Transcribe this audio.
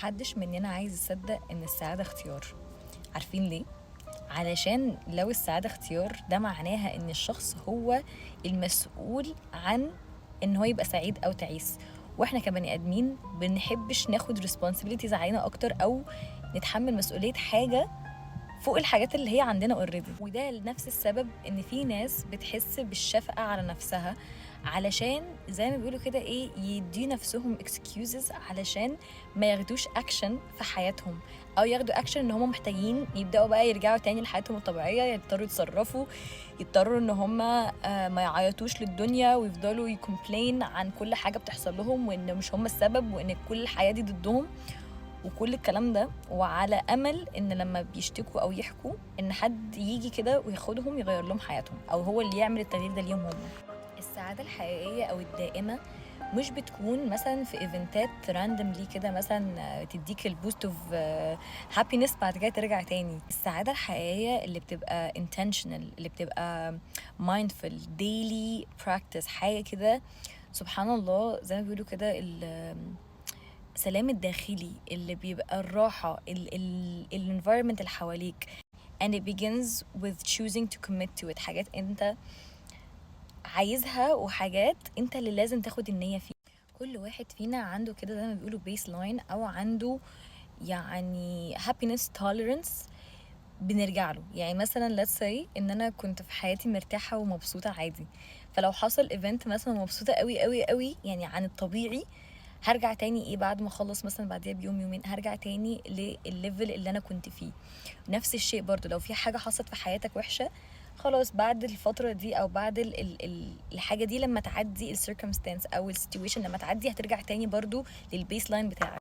محدش مننا عايز يصدق ان السعادة اختيار. عارفين ليه؟ علشان لو السعادة اختيار ده معناها ان الشخص هو المسؤول عن ان هو يبقى سعيد او تعيس، واحنا كبني ادمين بنحبش ناخد responsibilities علينا اكتر او نتحمل مسؤولية حاجة فوق الحاجات اللي هي عندنا اوريدي. وده لنفس السبب ان في ناس بتحس بالشفقة على نفسها علشان زي ما بيقولوا كده ايه، يدي نفسهم excuses علشان ما ياخدوش اكشن في حياتهم، او ياخدوا اكشن ان هم محتاجين يبداوا بقى يرجعوا تاني لحياتهم الطبيعيه، يضطروا يتصرفوا، يضطروا ان هم ما يعيطوش للدنيا ويفضلوا يكمبلين عن كل حاجه بتحصل لهم وان مش هم السبب وان كل الحياه دي ضدهم وكل الكلام ده، وعلى امل ان لما بيشتكوا او يحكوا ان حد يجي كده وياخدهم يغير لهم حياتهم او هو اللي يعمل التغيير ده ليهم هم. السعاده الحقيقيه او الدائمه مش بتكون مثلا في ايفنتات راندملي كده مثلا تديك البوست اوف هابينس بعد كده ترجع تاني. السعاده الحقيقيه اللي بتبقى intentional، اللي بتبقى mindful daily practice، حاجه كده سبحان الله زي ما بيقولوا كده السلام الداخلي اللي بيبقى الراحة الانفايرمنت اللي حواليك. and it begins with choosing to commit to it، حاجات انت عايزها وحاجات انت اللي لازم تاخد النية فيها. كل واحد فينا عنده كده زي ما بيقولوا بيس لاين او عنده يعني happiness tolerance بنرجع له. يعني مثلا let's say ان انا كنت في حياتي مرتاحة ومبسوطة عادي، فلو حصل ايفنت مثلا مبسوطة قوي قوي قوي يعني عن الطبيعي، هرجع تاني ايه بعد ما اخلص مثلا بعديها بيوم يومين هرجع تاني للليفل اللي انا كنت فيه. نفس الشيء برضو لو في حاجة حصلت في حياتك وحشة، خلاص بعد الفترة دي او بعد الحاجة دي لما تعدي السيركمستانس او السيتويشن لما تعدي هترجع تاني برضو للبيس لاين بتاعك.